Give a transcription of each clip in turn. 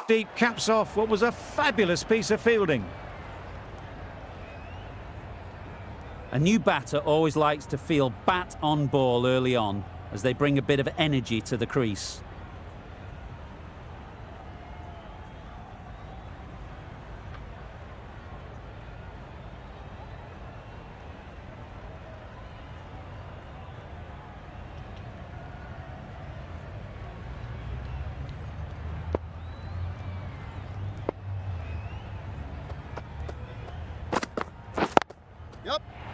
deep caps off what was a fabulous piece of fielding. A new batter always likes to feel bat on ball early on, as they bring a bit of energy to the crease.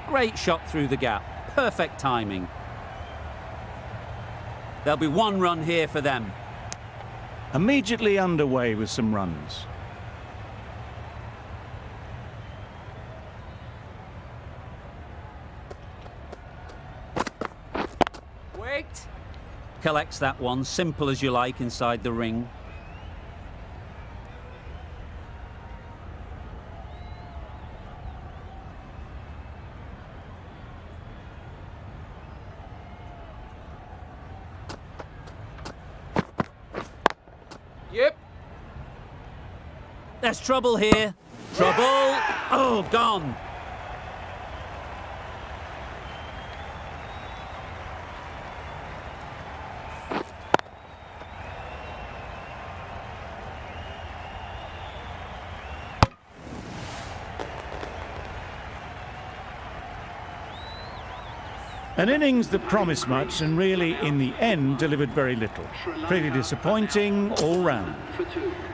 Great shot through the gap. Perfect timing. There'll be one run here for them. Immediately underway with some runs. Wait. Collects that one, simple as you like, inside the ring. Yep. There's trouble here. Trouble. Oh, gone. An innings that promised much and really, in the end, delivered very little. Pretty disappointing all round.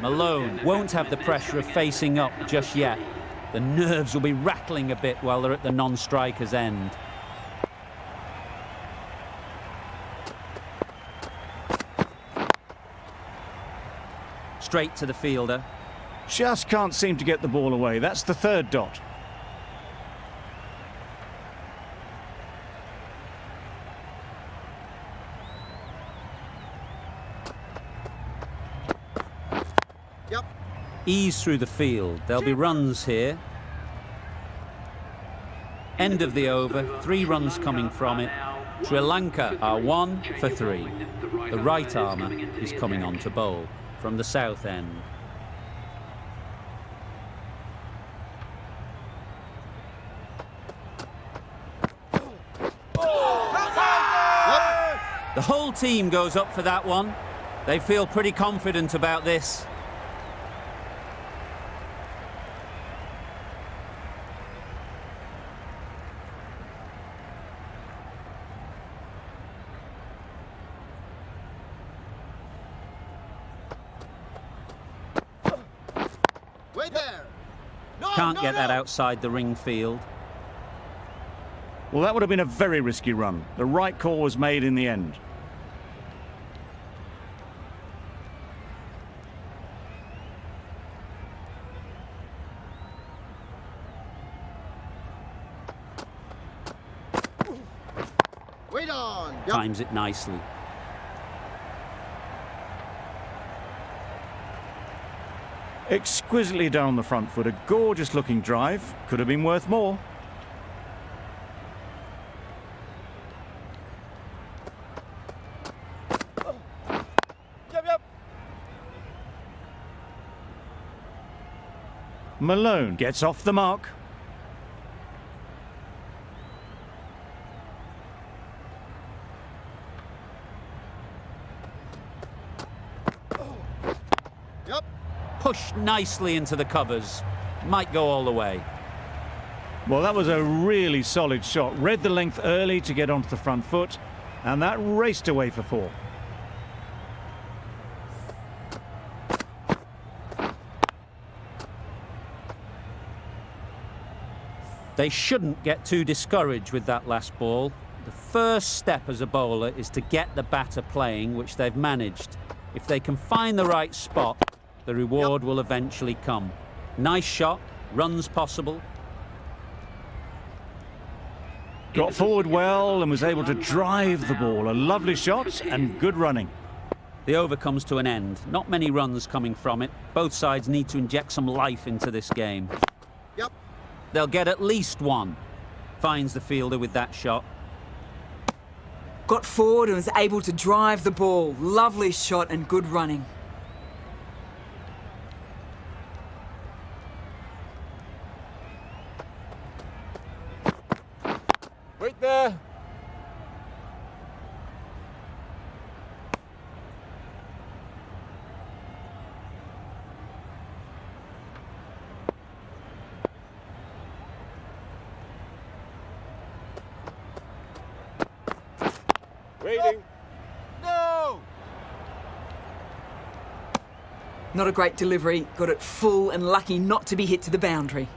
Malone won't have the pressure of facing up just yet. The nerves will be rattling a bit while they're at the non-striker's end. Straight to the fielder. Just can't seem to get the ball away. That's the third dot. Ease through the field. There'll be runs here. End of the over. 3 runs coming from it. Sri Lanka are 1 for 3. The right armour is coming on to bowl from the south end. The whole team goes up for that one. They feel pretty confident about this. Can't get that outside the ring field. Well, that would have been a very risky run. The right call was made in the end. Wait on. Times it nicely. Exquisitely done on the front foot. A gorgeous looking drive. Could have been worth more. Malone gets off the mark. Pushed nicely into the covers. Might go all the way. Well, that was a really solid shot. Read the length early to get onto the front foot, and that raced away for 4. They shouldn't get too discouraged with that last ball. The first step as a bowler is to get the batter playing, which they've managed. If they can find the right spot, the reward will eventually come. Nice shot, runs possible. Got forward well and was able to drive the ball. A lovely shot and good running. The over comes to an end. Not many runs coming from it. Both sides need to inject some life into this game. Yep. They'll get at least 1. Finds the fielder with that shot. Got forward and was able to drive the ball. Lovely shot and good running. Waiting. No! Not a great delivery. Got it full and lucky not to be hit to the boundary.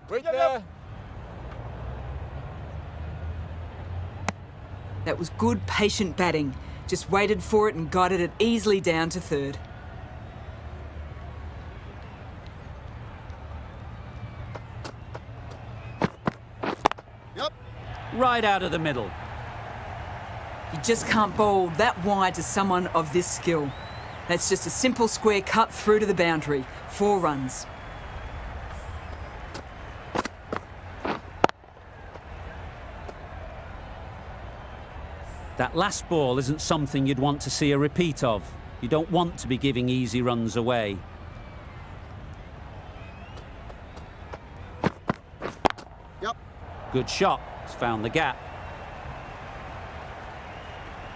Wait there. That was good, patient batting. Just waited for it and guided it easily down to third. Yep. Right out of the middle. You just can't bowl that wide to someone of this skill. That's just a simple square cut through to the boundary. 4 runs. That last ball isn't something you'd want to see a repeat of. You don't want to be giving easy runs away. Yep. Good shot. It's found the gap.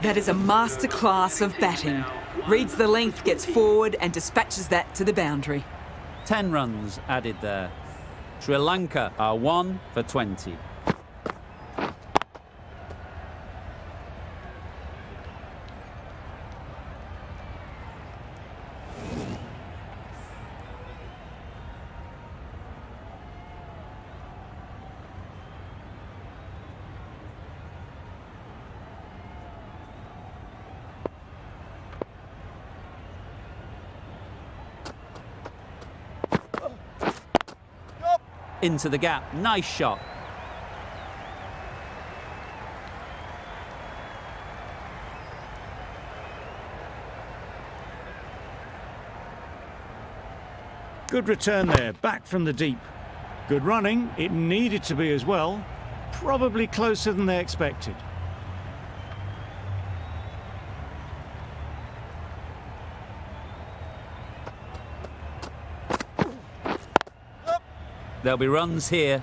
That is a masterclass of batting. Reads the length, gets forward and dispatches that to the boundary. 10 runs added there. Sri Lanka are 1 for 20. Into the gap. Nice shot. Good return there, back from the deep. Good running, it needed to be as well. Probably closer than they expected. There'll be runs here.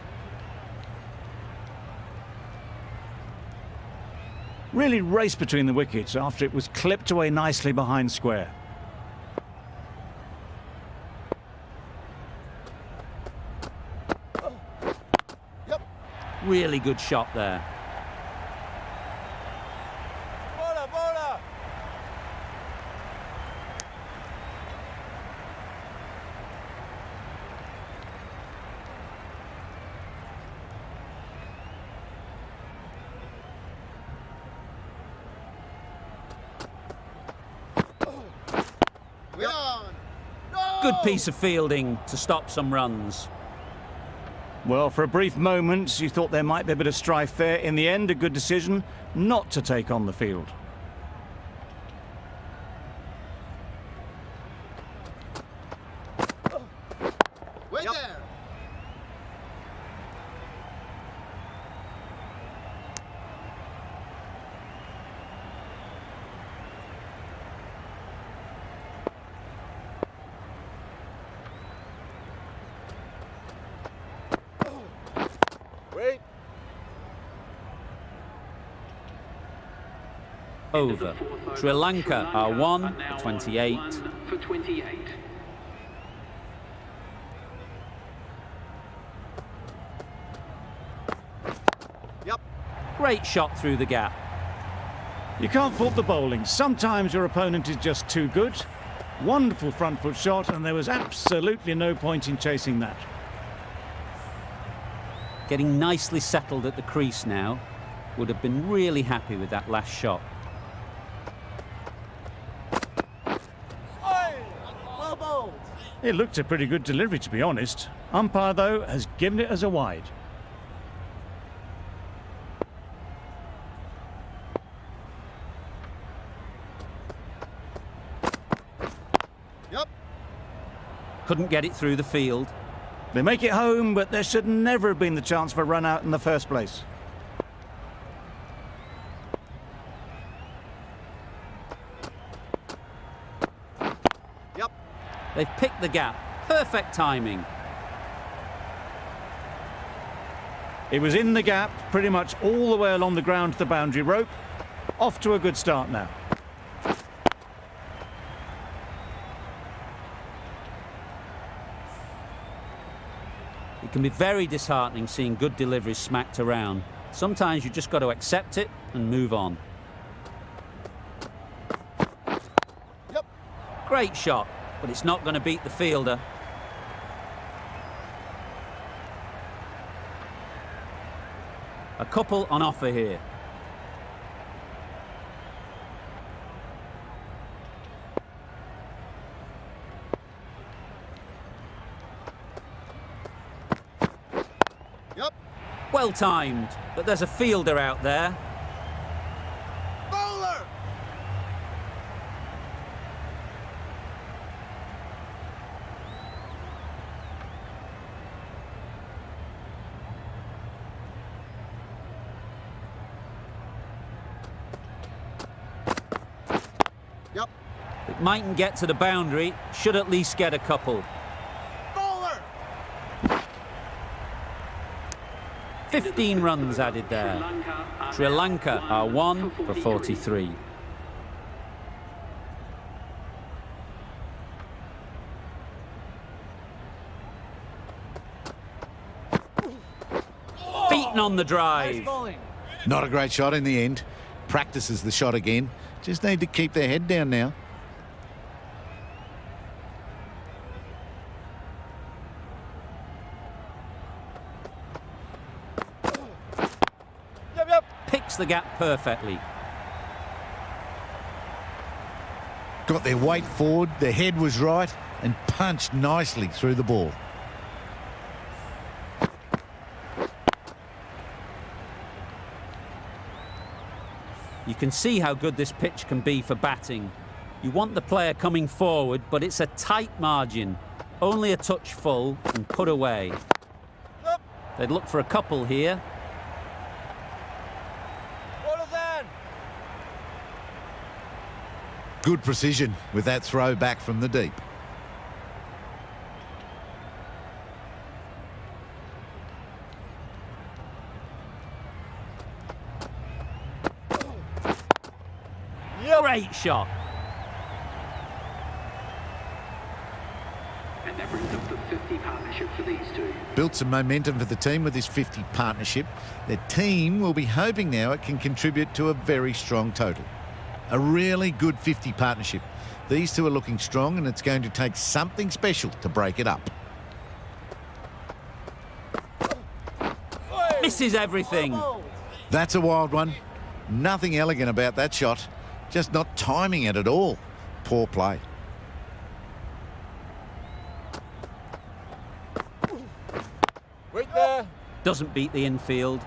Really raced between the wickets after it was clipped away nicely behind square. Yep. Really good shot there. Bowler, bowler. We're on. Good piece of fielding to stop some runs. Well, for a brief moment, you thought there might be a bit of strife there. In the end, a good decision not to take on the field. Wait Yep. there. Wait. Over. Sri Lanka are 1 for 28. Yep. Great shot through the gap. You can't fault the bowling. Sometimes your opponent is just too good. Wonderful front foot shot, and there was absolutely no point in chasing that. Getting nicely settled at the crease now. Would have been really happy with that last shot. Well bowled. It looked a pretty good delivery, to be honest. Umpire, though, has given it as a wide. Yep. Couldn't get it through the field. They make it home, but there should never have been the chance for a run out in the first place. Yep. They've picked the gap. Perfect timing. It was in the gap, pretty much all the way along the ground to the boundary rope. Off to a good start now. It can be very disheartening seeing good deliveries smacked around. Sometimes you just got to accept it and move on. Yep. Great shot, but it's not going to beat the fielder. A couple on offer here. Yep. Well timed, but there's a fielder out there. Bowler! Yep. It mightn't get to the boundary, should at least get a couple. Bowler! 15 runs added there. Sri Lanka are 1 for 43. Beaten on the drive. Not a great shot in the end. Practices the shot again. Just need to keep their head down now. Yep, yep. Picks the gap perfectly. Got their weight forward, their head was right, and punched nicely through the ball. You can see how good this pitch can be for batting. You want the player coming forward, but it's a tight margin. Only a touch full and put away. Yep. They'd look for a couple here. Bowler's in. Good precision with that throw back from the deep. Yep. Great shot. And that brings up the 50 partnership for these two. Built some momentum for the team with this 50 partnership. Their team will be hoping now it can contribute to a very strong total. A really good 50 partnership. These two are looking strong, and it's going to take something special to break it up. Misses everything. That's a wild one. Nothing elegant about that shot. Just not timing it at all. Poor play. Wait there. Doesn't beat the infield.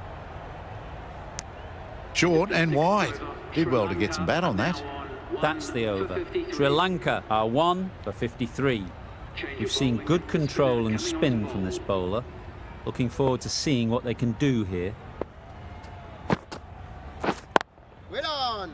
Short and wide. Did well to get some bat on that. That's the over. Sri Lanka are 1 for 53. You've seen good control and spin from this bowler. Looking forward to seeing what they can do here. Wait on!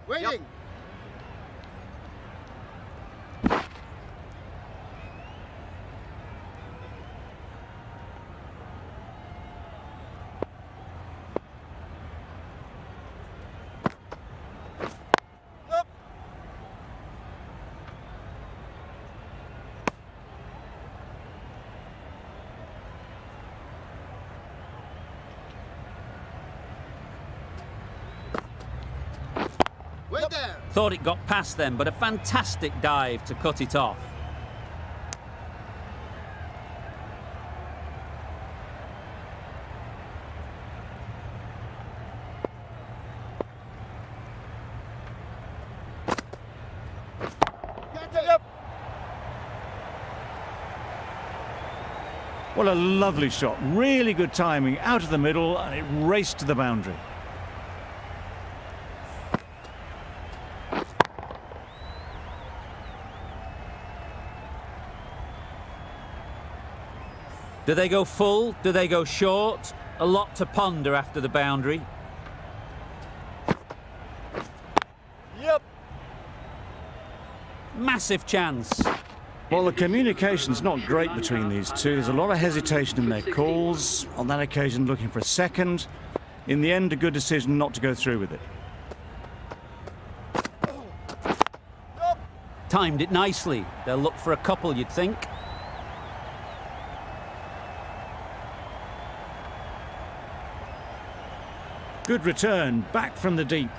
Waiting! Yep. Wait there! Thought it got past them, but a fantastic dive to cut it off. Yep. What a lovely shot. Really good timing. Out of the middle, and it raced to the boundary. Do they go full? Do they go short? A lot to ponder after the boundary. Yep. Massive chance. Well, the communication's not great between these two. There's a lot of hesitation in their calls. On that occasion, looking for a second. In the end, a good decision not to go through with it. Timed it nicely. They'll look for a couple, you'd think. Good return, back from the deep.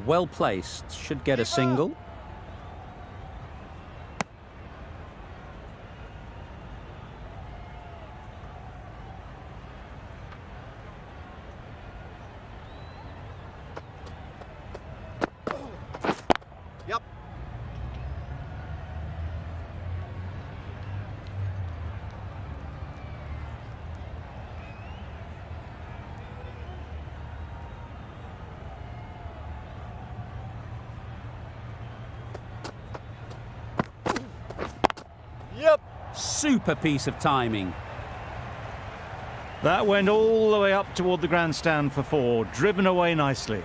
Well placed. Should get a single. Yep. Yep. Super piece of timing. That went all the way up toward the grandstand for four, driven away nicely.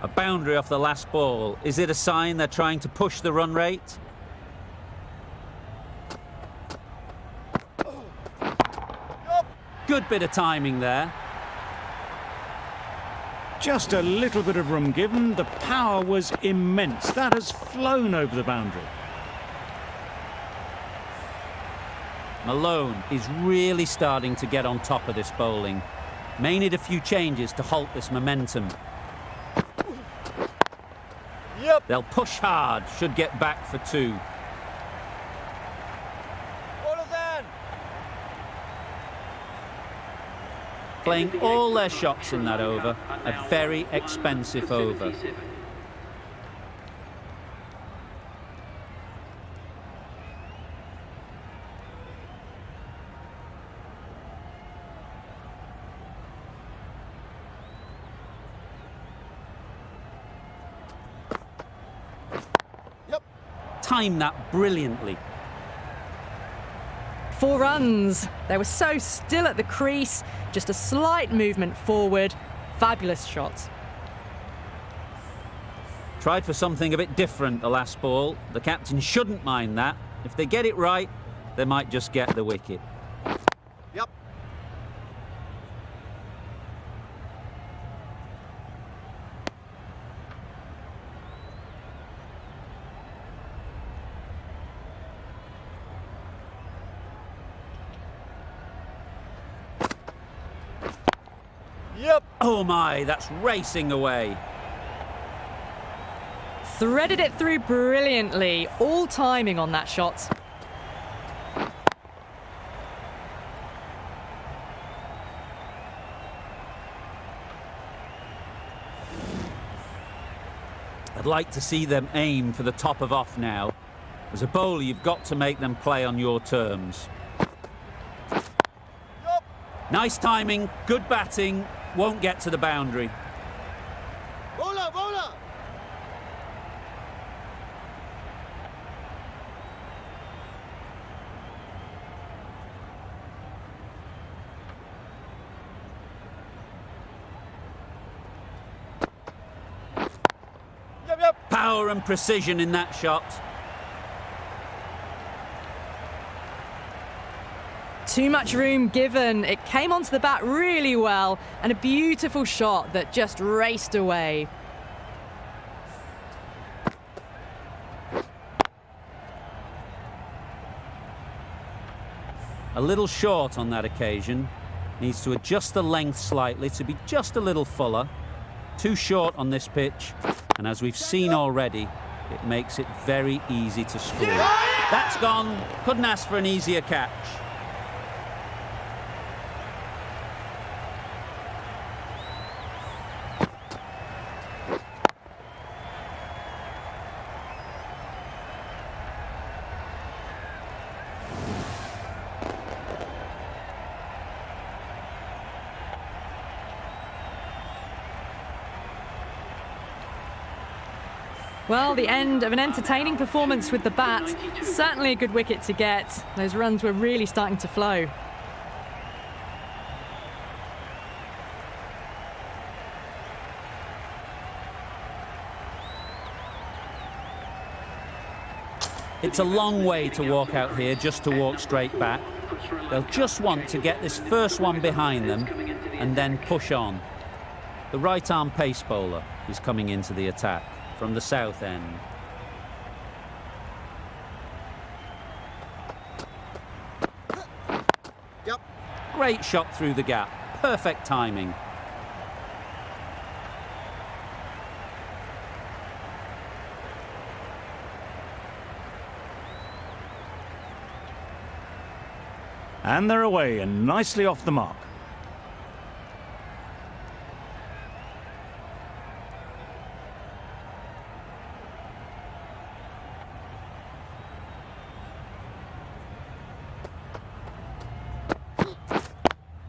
A boundary off the last ball. Is it a sign they're trying to push the run rate? Good bit of timing there. Just a little bit of room given. The power was immense. That has flown over the boundary. Malone is really starting to get on top of this bowling. May need a few changes to halt this momentum. Yep. They'll push hard, should get back for two. Bowlers in. Playing all their shots in that over. A very expensive over. Timed that brilliantly. 4 runs. They were so still at the crease, just a slight movement forward. Fabulous shot. Tried for something a bit different the last ball. The captain shouldn't mind that. If they get it right, they might just get the wicket. Yep. Yep. Oh my, that's racing away. Threaded it through brilliantly. All timing on that shot. I'd like to see them aim for the top of off now. As a bowler, you've got to make them play on your terms. Nice timing, good batting, won't get to the boundary. Bowler, bowler. Yep, yep. Power and precision in that shot. Too much room given. It came onto the bat really well, and a beautiful shot that just raced away. A little short on that occasion. Needs to adjust the length slightly to be just a little fuller. Too short on this pitch, and as we've seen already, it makes it very easy to score. That's gone. Couldn't ask for an easier catch. Well, the end of an entertaining performance with the bat. Certainly a good wicket to get. Those runs were really starting to flow. It's a long way to walk out here just to walk straight back. They'll just want to get this first one behind them and then push on. The right-arm pace bowler is coming into the attack from the south end. Yep. Great shot through the gap. Perfect timing. And they're away and nicely off the mark.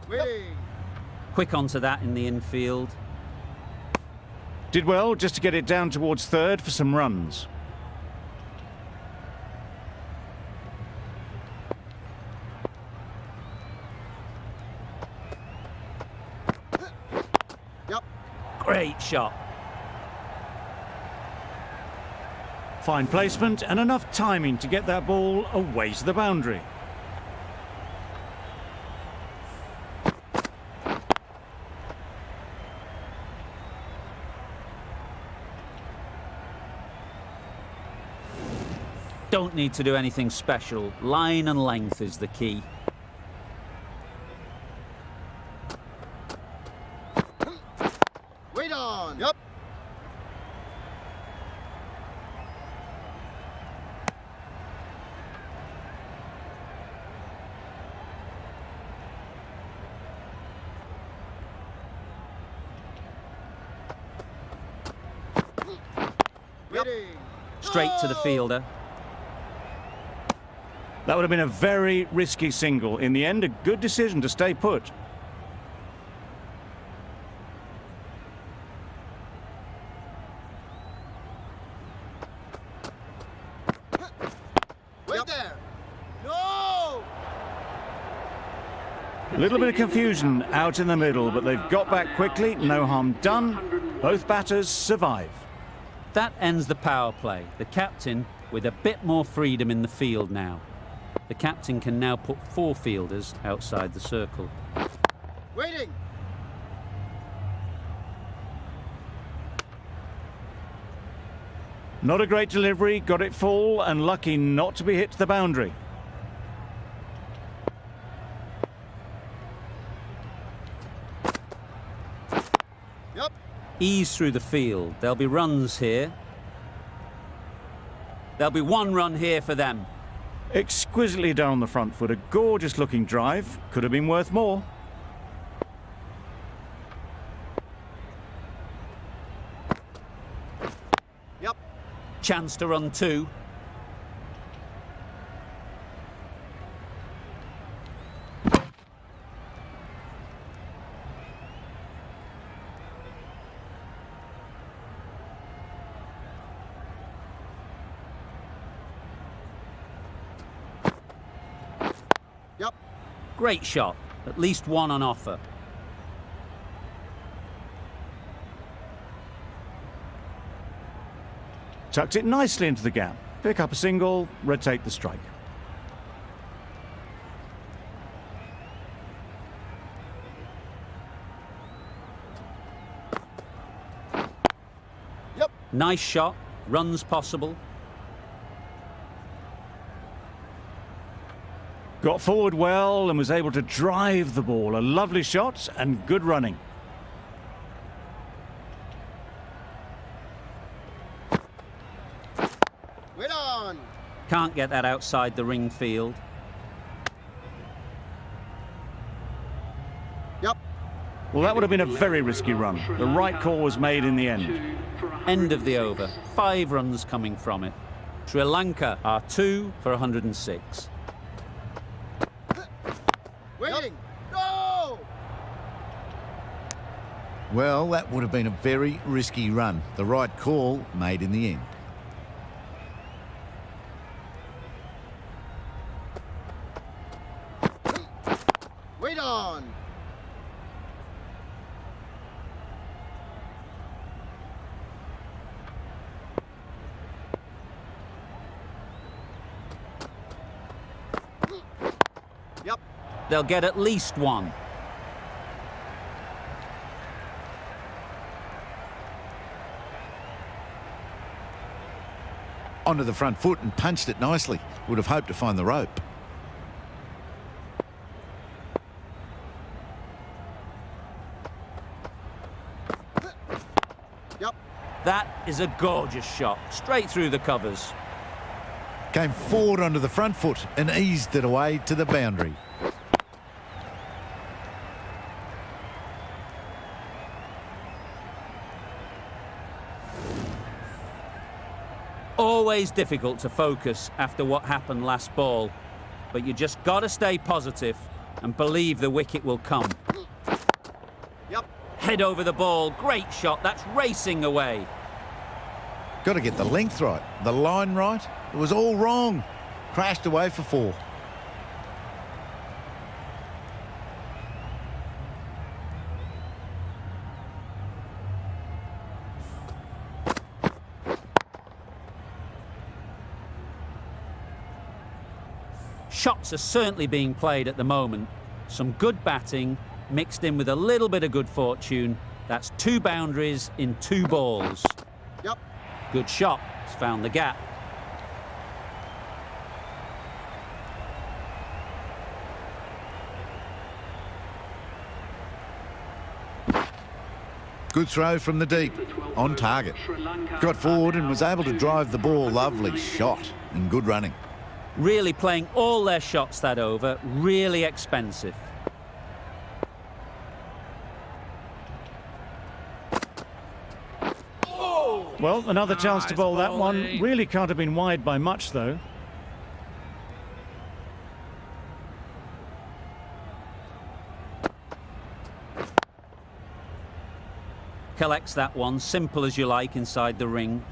Waiting. Quick onto that in the infield. Did well just to get it down towards third for some runs. Yep. Great shot. Fine placement and enough timing to get that ball away to the boundary. Don't need to do anything special. Line and length is the key. Wait on. Yep. Waiting. Straight to the fielder. That would have been a very risky single. In the end, a good decision to stay put. Wait there. No. A little bit of confusion out in the middle, but they've got back quickly. No harm done. Both batters survive. That ends the power play. The captain with a bit more freedom in the field now. The captain can now put 4 fielders outside the circle. Waiting. Not a great delivery, got it full and lucky not to be hit to the boundary. Yep. Ease through the field. There'll be runs here. There'll be 1 run here for them. Exquisitely done on the front foot, a gorgeous looking drive. Could have been worth more. Yep. Chance to run 2. Yep. Great shot. At least 1 on offer. Tucked it nicely into the gap. Pick up a single, rotate the strike. Yep. Nice shot. Runs possible. Got forward well and was able to drive the ball. A lovely shot and good running. Wait on. Can't get that outside the ring field. Yep. Well, that would have been a very risky run. The right call was made in the end. End of the over. 5 runs coming from it. Sri Lanka are 2 for 106. Waiting. No. Well, that would have been a very risky run. The right call made in the end. Yep. They'll get at least one. Onto the front foot and punched it nicely. Would have hoped to find the rope. Yep. That is a gorgeous shot, straight through the covers. Came forward onto the front foot and eased it away to the boundary. Always difficult to focus after what happened last ball, but you just got to stay positive and believe the wicket will come. Yep. Head over the ball, great shot, that's racing away. Got to get the length right, the line right. It was all wrong. Crashed away for 4. Shots are certainly being played at the moment. Some good batting mixed in with a little bit of good fortune. That's 2 boundaries in 2 balls. Yep. Good shot, it's found the gap. Good throw from the deep, on target. Got forward and was able to drive the ball. Lovely shot and good running. Really playing all their shots that over, really expensive. Well, another chance to bowl that one. Really can't have been wide by much, though. Collects that one, simple as you like, inside the ring.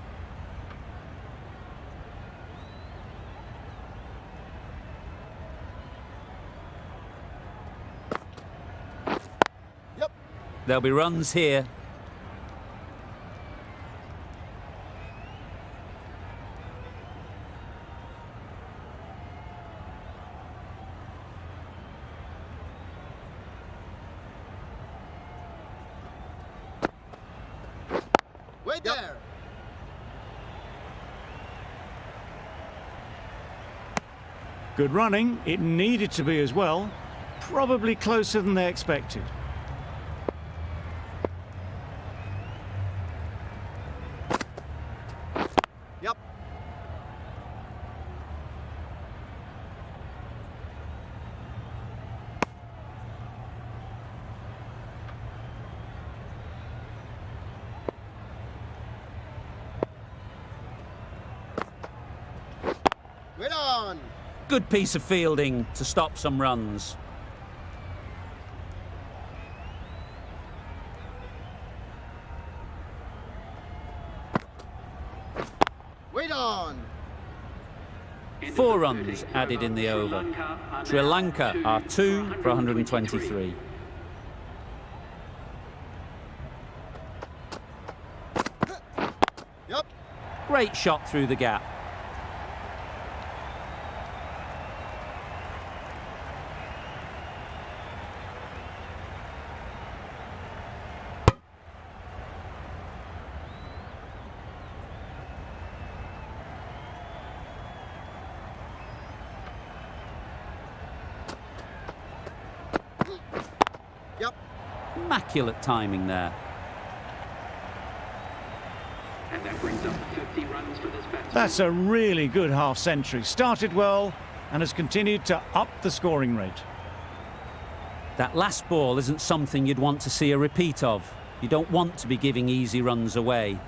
Yep. There'll be runs here. Wait there. Good running. It needed to be as well. Probably closer than they expected. Yep. Wait on. Good piece of fielding to stop some runs. Wait on. 4 runs added in the over. Sri Lanka are 2 for 123. Yep. Great shot through the gap. Yep. Immaculate timing there. And that brings up 50 runs for this batsman. That's a really good half-century. Started well and has continued to up the scoring rate. That last ball isn't something you'd want to see a repeat of. You don't want to be giving easy runs away.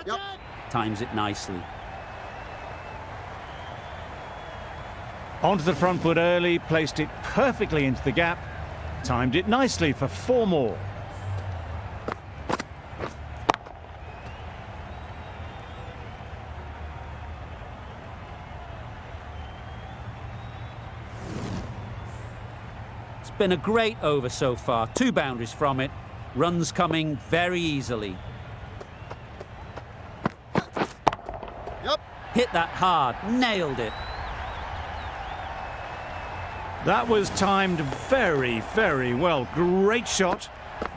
Yep. Times it nicely. Onto the front foot early, placed it perfectly into the gap, timed it nicely for 4 more. It's been a great over so far. 2 boundaries from it. Runs coming very easily. Yep. Hit that hard, nailed it. That was timed very, very well. Great shot,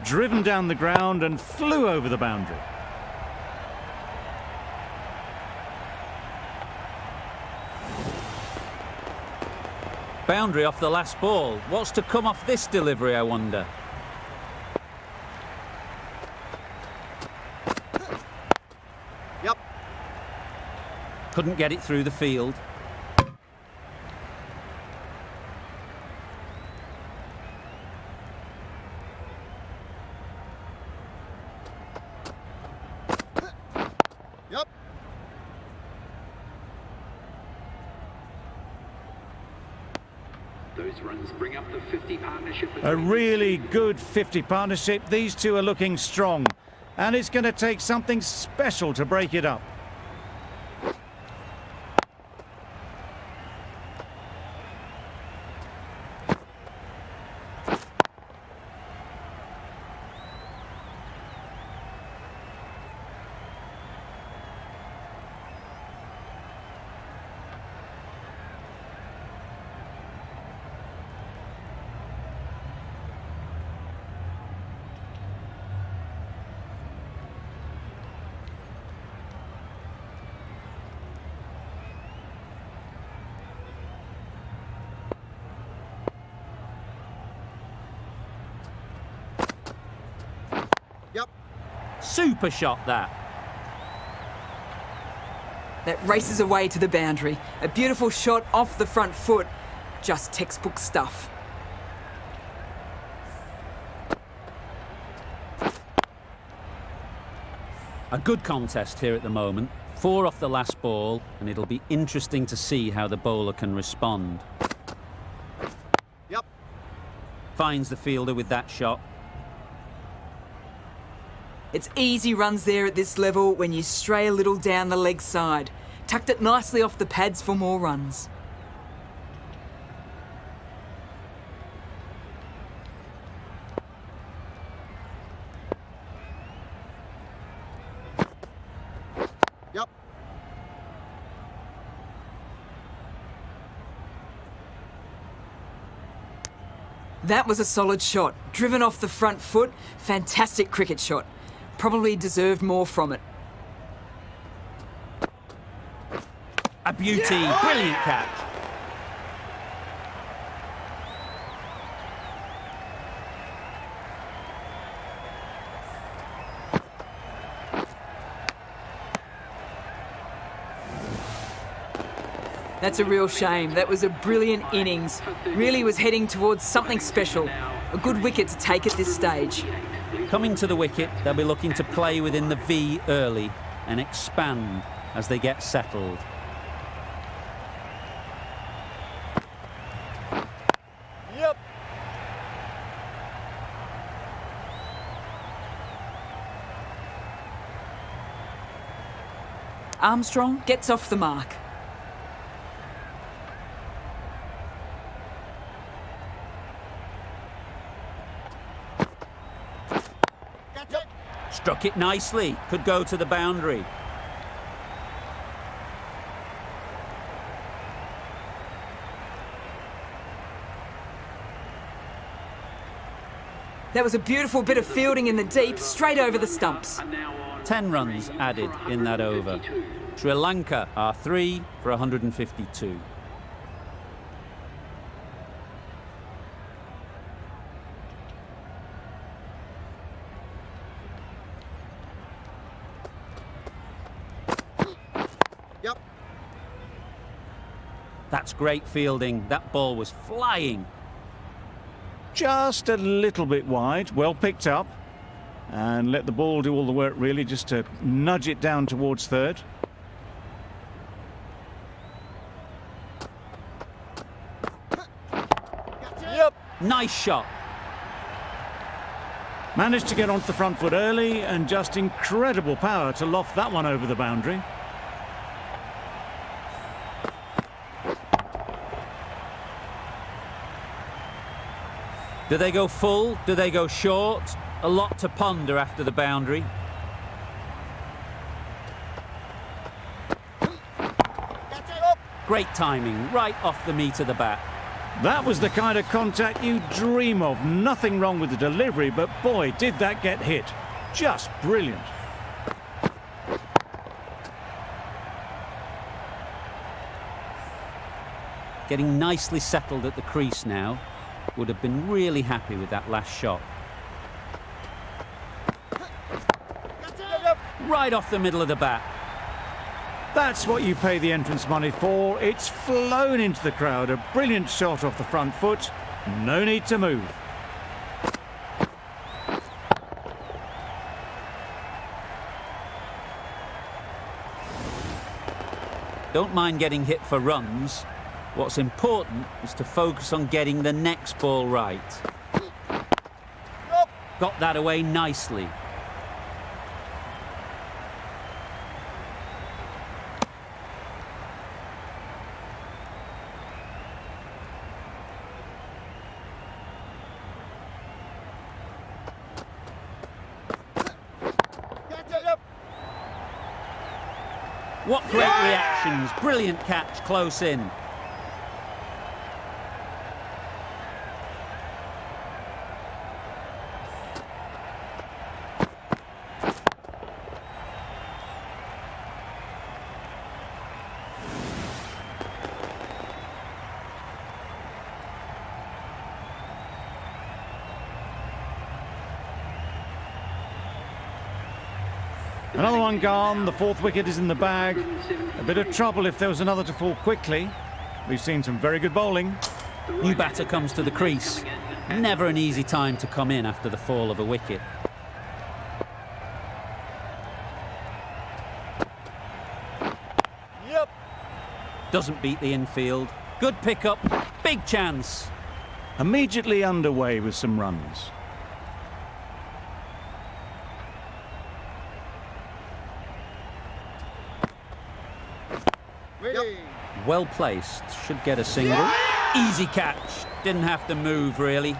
driven down the ground and flew over the boundary. Boundary off the last ball. What's to come off this delivery, I wonder? Yep. Couldn't get it through the field. Yep. Those runs bring up the 50 partnership. A really good 50 partnership. These two are looking strong, and it's going to take something special to break it up. Yep. Super shot, that. That races away to the boundary. A beautiful shot off the front foot. Just textbook stuff. A good contest here at the moment. 4 off the last ball, and it'll be interesting to see how the bowler can respond. Yep. Finds the fielder with that shot. It's easy runs there at this level when you stray a little down the leg side. Tucked it nicely off the pads for more runs. Yep. That was a solid shot. Driven off the front foot. Fantastic cricket shot. Probably deserved more from it. A beauty. Brilliant catch. That's a real shame. That was a brilliant innings. Really was heading towards something special. A good wicket to take at this stage. Coming to the wicket, they'll be looking to play within the V early and expand as they get settled. Yep. Armstrong gets off the mark. Struck it nicely. Could go to the boundary. That was a beautiful bit of fielding in the deep, straight over the stumps. 10 runs added in that over. Sri Lanka are 3 for 152. Yep. That's great fielding. That ball was flying. Just a little bit wide, well picked up. And let the ball do all the work, really, just to nudge it down towards third. Yep. Nice shot. Managed to get onto the front foot early, and just incredible power to loft that one over the boundary. Do they go full? Do they go short? A lot to ponder after the boundary. Great timing, right off the meat of the bat. That was the kind of contact you dream of. Nothing wrong with the delivery, but boy, did that get hit. Just brilliant. Getting nicely settled at the crease now. Would have been really happy with that last shot. Right off the middle of the bat. That's what you pay the entrance money for. It's flown into the crowd. A brilliant shot off the front foot. No need to move. Don't mind getting hit for runs. What's important is to focus on getting the next ball right. Got that away nicely. What great reactions. Brilliant catch close in. Another one gone. The fourth wicket is in the bag. A bit of trouble if there was another to fall quickly. We've seen some very good bowling. New batter comes to the crease. Never an easy time to come in after the fall of a wicket. Yep. Doesn't beat the infield. Good pickup. Big chance. Immediately underway with some runs. Ready. Well placed. Should get a single. Easy catch. Didn't have to move, really.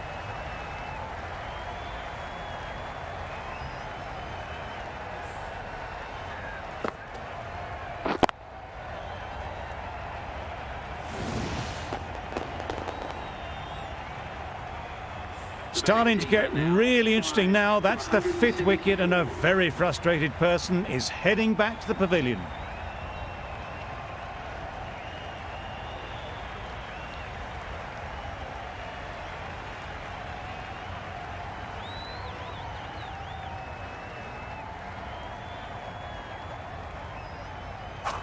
Starting to get really interesting now. That's the fifth wicket, and a very frustrated person is heading back to the pavilion.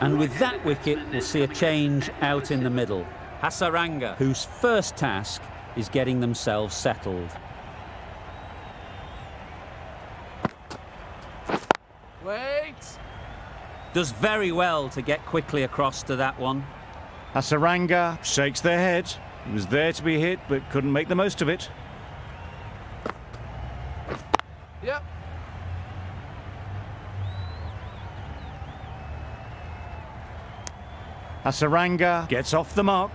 And with that wicket, we'll see a change out in the middle. Hasaranga, whose first task is getting themselves settled. Wait. Does very well to get quickly across to that one. Hasaranga shakes their head. He was there to be hit, but couldn't make the most of it. Yep. Hasaranga gets off the mark.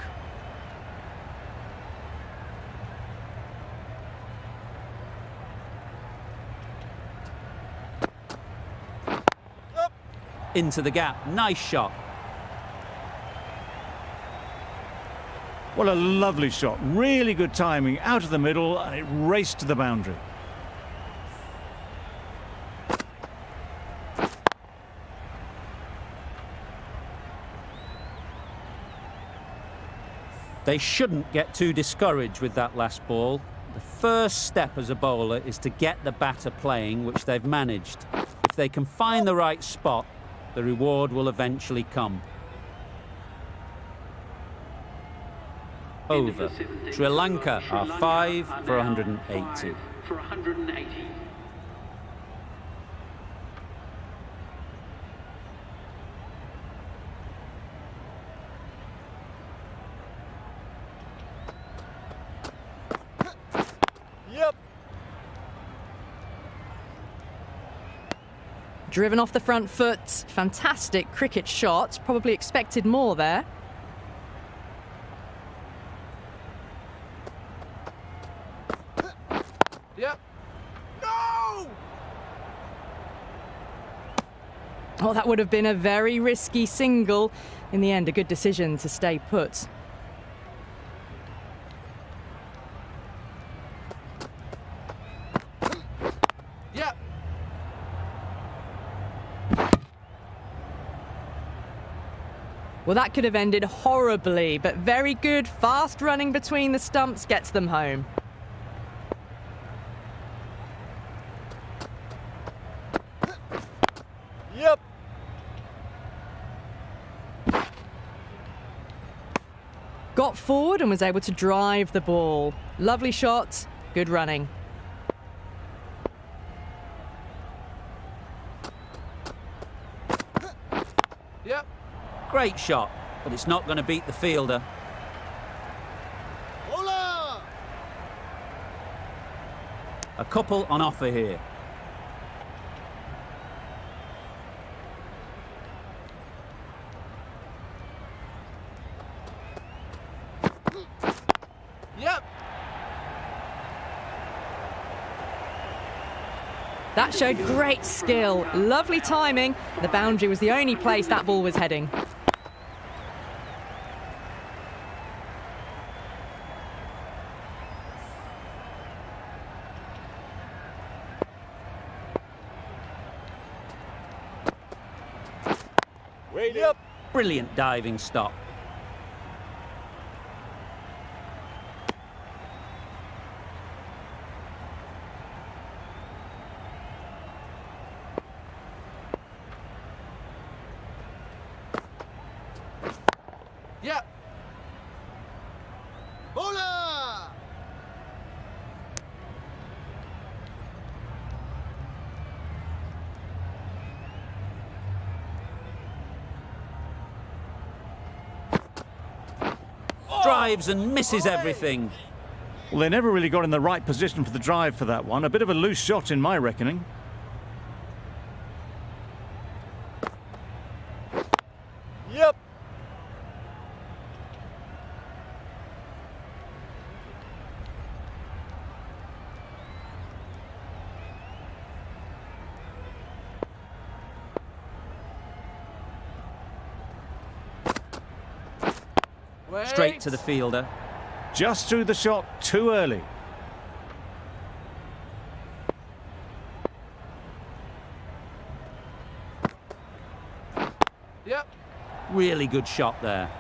Into the gap. Nice shot. What a lovely shot. Really good timing. Out of the middle, and it raced to the boundary. They shouldn't get too discouraged with that last ball. The first step as a bowler is to get the batter playing, which they've managed. If they can find the right spot, the reward will eventually come. Over. Sri Lanka are 5 for 180. For 180. Yep. Driven off the front foot. Fantastic cricket shot. Probably expected more there. Yep. No! Oh, that would have been a very risky single. In the end, a good decision to stay put. Well, that could have ended horribly, but very good, fast running between the stumps gets them home. Yep. Got forward and was able to drive the ball. Lovely shot, good running. Yep. Great shot, but it's not going to beat the fielder. Bowler! A couple on offer here. Yep. That showed great skill, lovely timing. The boundary was the only place that ball was heading. Wait. Yep. Brilliant diving stop. Yep. Bowler! Drives and misses everything. Well, they never really got in the right position for the drive for that one. A bit of a loose shot in my reckoning. Yep. Straight to the fielder. Just threw the shot too early. Yep. Really good shot there.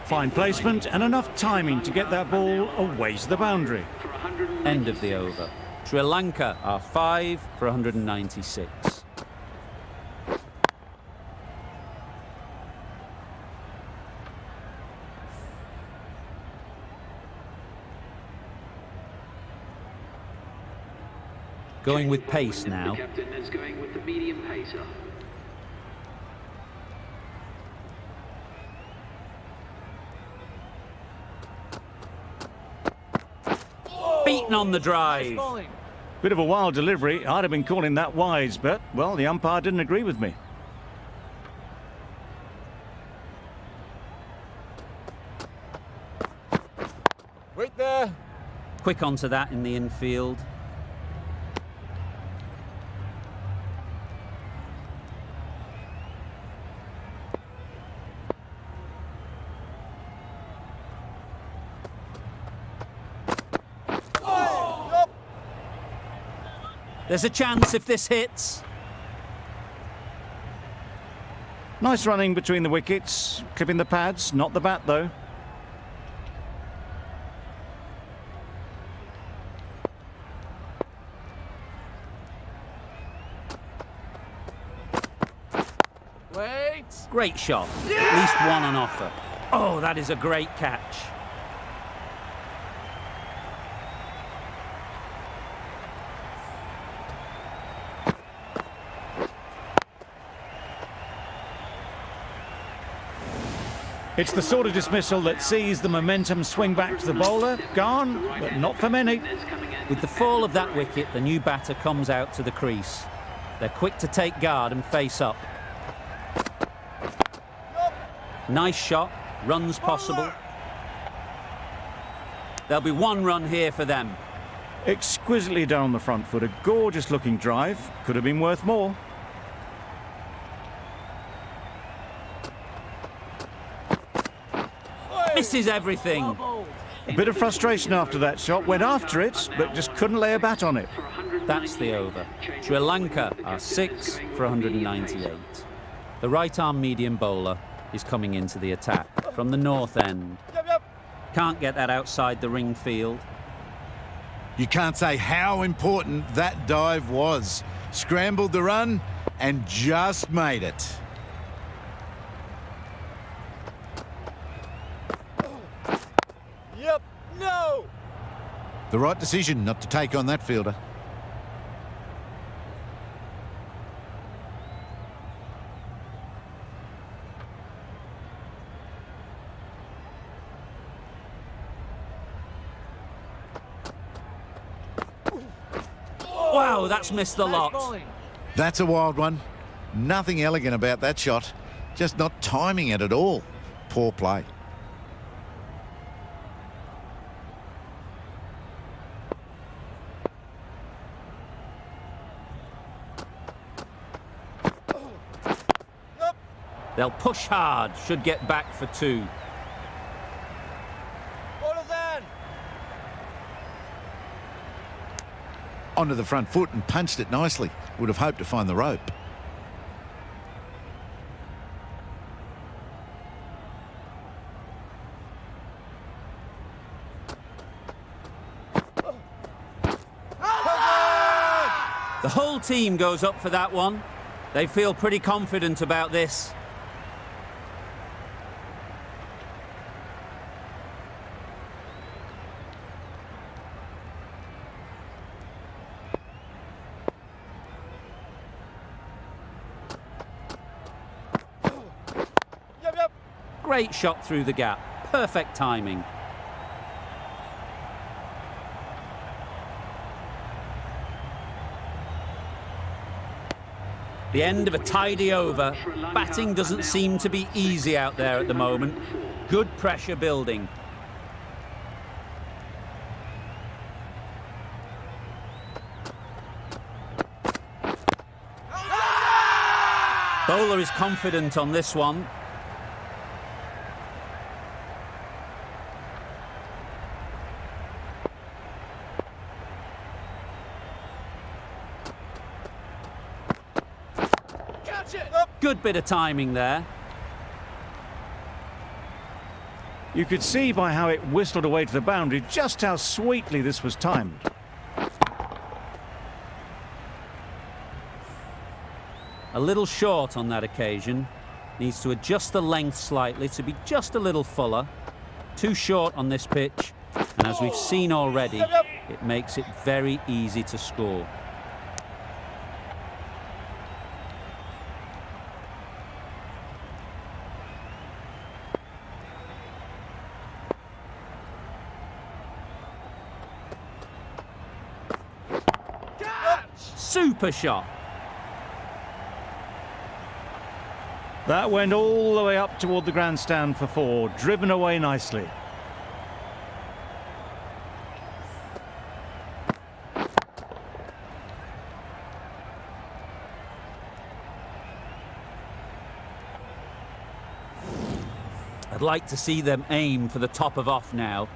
Fine placement and enough timing to get that ball away to the boundary. For 196. End of the over. Sri Lanka are 5 for 196. Going with pace now. The captain is going with the medium pacer. Beaten on the drive. Bowling. Bit of a wild delivery. I'd have been calling that wise, but, well, the umpire didn't agree with me. Wait there. Quick onto that in the infield. Yep. There's a chance if this hits. Nice running between the wickets. Clipping the pads, not the bat, though. Wait. Great shot. At least one on offer. Oh, that is a great catch. It's the sort of dismissal that sees the momentum swing back to the bowler. Gone, but not for many. With the fall of that wicket, the new batter comes out to the crease. They're quick to take guard and face up. Nice shot, runs possible. There'll be one run here for them. Exquisitely done on the front foot. A gorgeous looking drive. Could have been worth more. Misses everything. A bit of frustration after that shot. Went after it, but just couldn't lay a bat on it. That's the over. Sri Lanka are 6 for 198. The right-arm medium bowler is coming into the attack from the north end. Yep. Can't get that outside the ring field. You can't say how important that dive was. Scrambled the run and just made it. Yep. No. The right decision not to take on that fielder. Wow, that's missed the lot. Bowling. That's a wild one. Nothing elegant about that shot. Just not timing it at all. Poor play. They'll push hard, should get back for 2. Bowler's in. Onto the front foot and punched it nicely. Would have hoped to find the rope. The whole team goes up for that one. They feel pretty confident about this. Yep. Great shot through the gap. Perfect timing. The end of a tidy over. Batting doesn't seem to be easy out there at the moment. Good pressure building. Bowler is confident on this one. Good bit of timing there. You could see by how it whistled away to the boundary just how sweetly this was timed. A little short on that occasion. Needs to adjust the length slightly to be just a little fuller. Too short on this pitch. And as we've seen already, it makes it very easy to score. Super shot. That went all the way up toward the grandstand for 4, driven away nicely. I'd like to see them aim for the top of off now.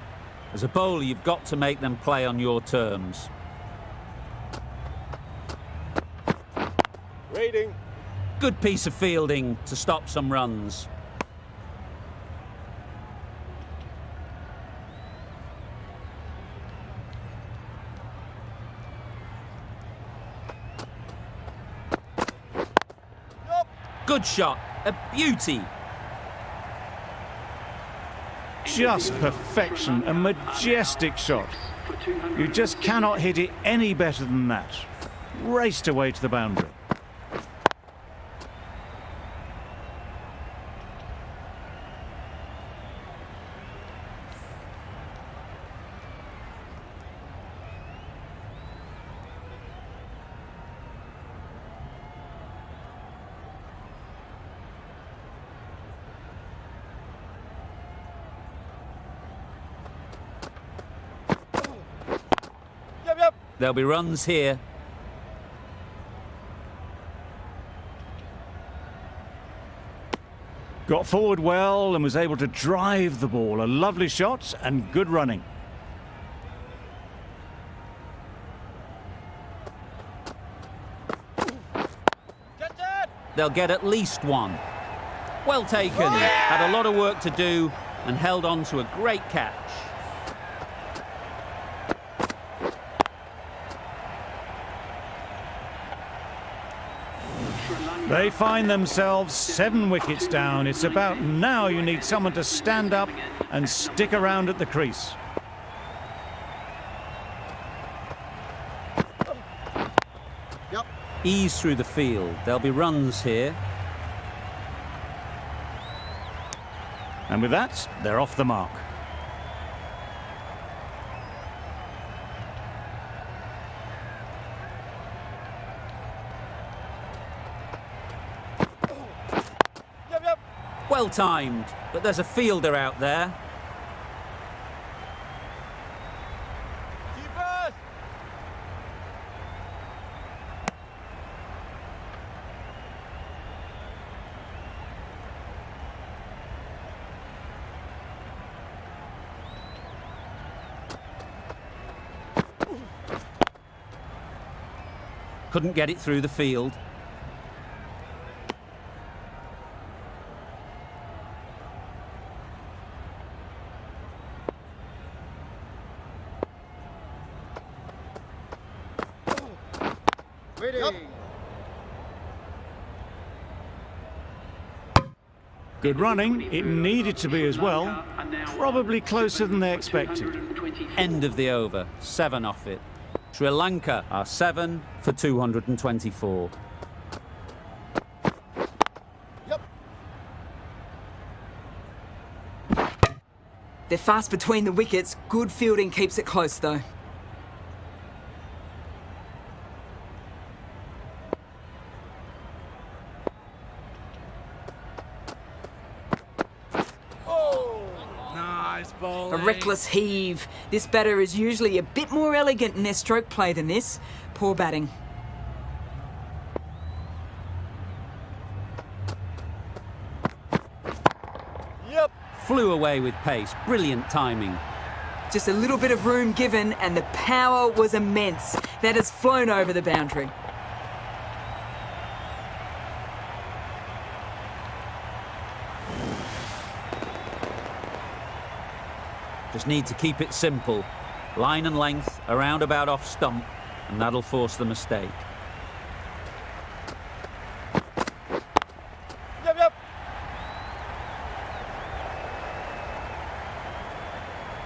As a bowler, you've got to make them play on your terms. Waiting. Good piece of fielding to stop some runs. Good shot, a beauty. Just perfection, a majestic shot. You just cannot hit it any better than that. Raced away to the boundary. There'll be runs here. Got forward well and was able to drive the ball. A lovely shot and good running. they'll get at least one. Well taken. Had a lot of work to do and held on to a great catch. They find themselves 7 wickets down. It's about now you need someone to stand up and stick around at the crease. Yep. Ease through the field. There'll be runs here. And with that, they're off the mark. Well timed, but there's a fielder out there. Keepers! Couldn't get it through the field. Waiting. Good running. It needed to be as well. Probably closer than they expected. End of the over. 7 off it. Sri Lanka are 7 for 224. Yep. They're fast between the wickets. Good fielding keeps it close, though. Nice ball. A reckless heave. This batter is usually a bit more elegant in their stroke play than this. Poor batting. Yep. Flew away with pace. Brilliant timing. Just a little bit of room given and the power was immense. That has flown over the boundary. Just need to keep it simple. Line and length, around about off stump, and that'll force the mistake. Yep.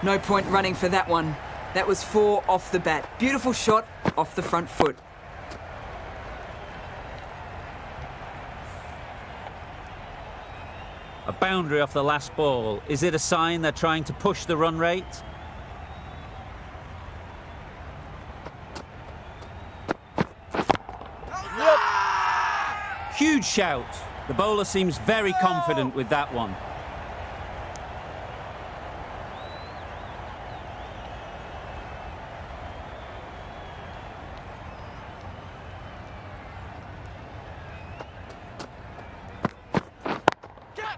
No point running for that one. That was 4 off the bat. Beautiful shot off the front foot. A boundary off the last ball. Is it a sign they're trying to push the run rate? Huge shout. The bowler seems very confident with that one.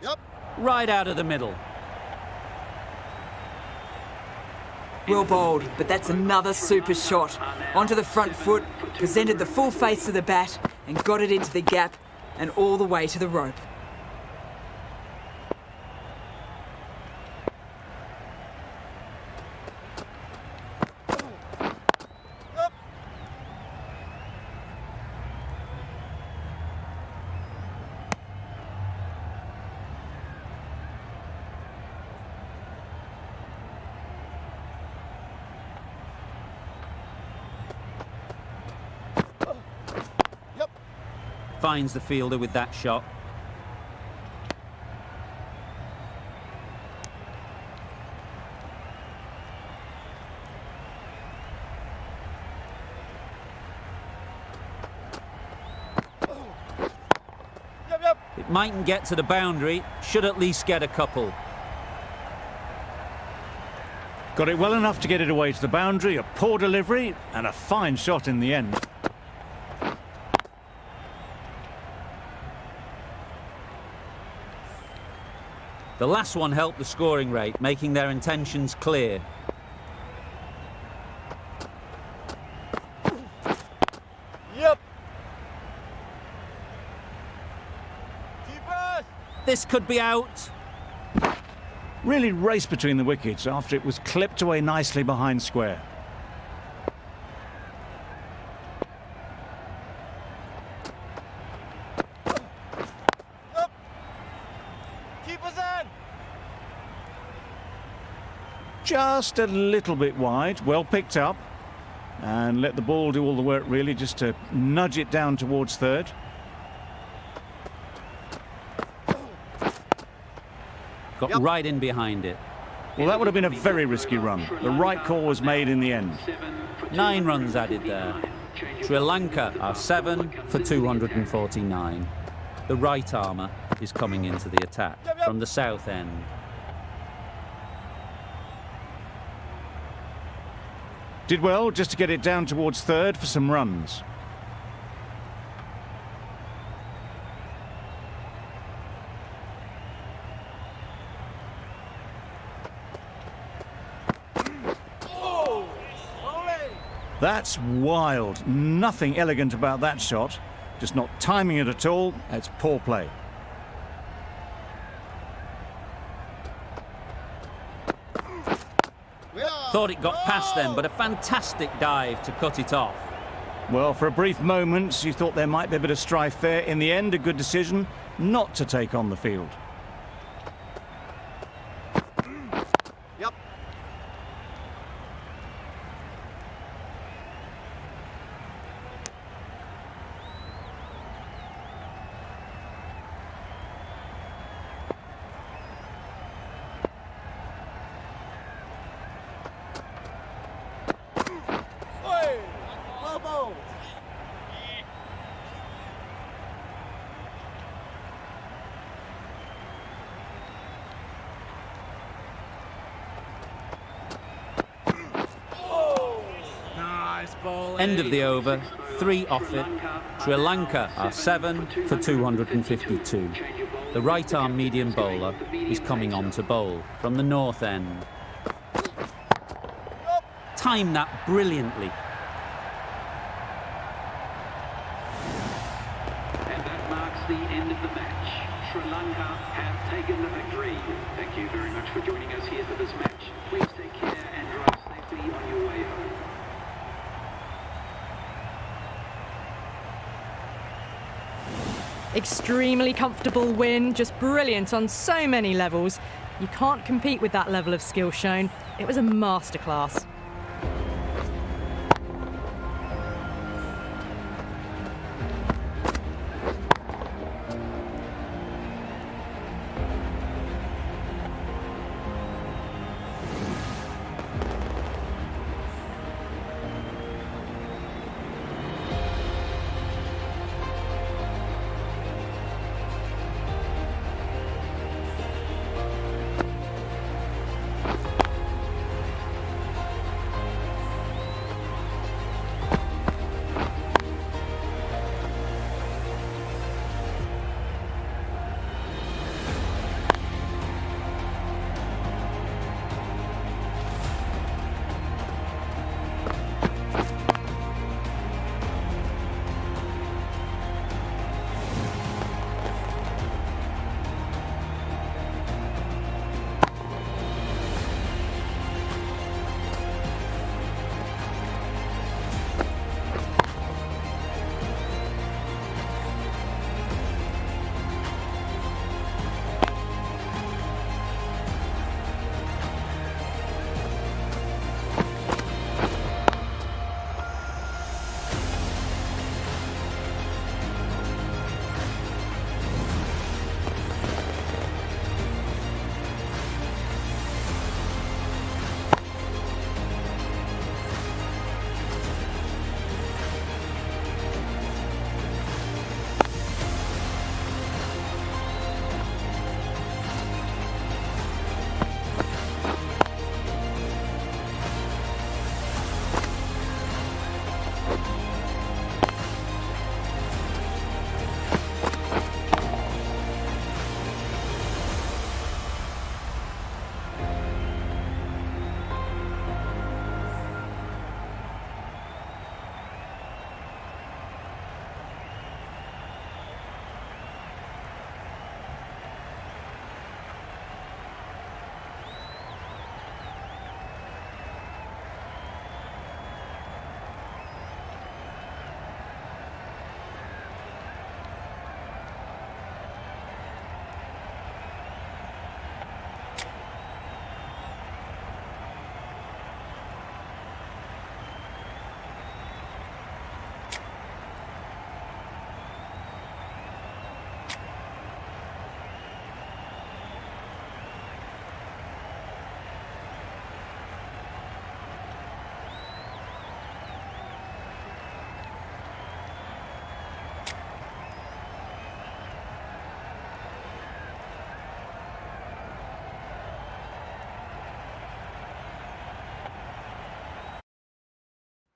Yep. Right out of the middle. Well bowled, but that's another super shot. Onto the front foot, presented the full face of the bat and got it into the gap and all the way to the rope. Finds the fielder with that shot. Yep. It mightn't get to the boundary, should at least get a couple. Got it well enough to get it away to the boundary. A poor delivery and a fine shot in the end. The last one helped the scoring rate, making their intentions clear. Yep. This could be out. Really raced between the wickets after it was clipped away nicely behind square. Yep. Keep us in. Just a little bit wide, well picked up. And let the ball do all the work really, just to nudge it down towards third. Got right in behind it. Well, that would have been a very risky run. The right call was made in the end. 9 runs added there. Sri Lanka are 7 for 249. The right armour is coming into the attack from the south end. Did well just to get it down towards third for some runs. That's wild. Nothing elegant about that shot. Just not timing it at all. That's poor play. Thought it got past them, but a fantastic dive to cut it off. Well, for a brief moment, you thought there might be a bit of strife there. In the end, a good decision not to take on the field. Yep. Oi. Well bowled. Nice ball. End of the over, 3 off it. Sri Lanka are 7 for 252. The right arm medium bowler is coming on to bowl from the north end. Timed that brilliantly. And that marks the end of the match. Sri Lanka have taken the victory. Thank you very much for joining us here for this match. Please take care and drive safely on your way home. Extremely comfortable win, just brilliant on so many levels. You can't compete with that level of skill shown. It was a masterclass.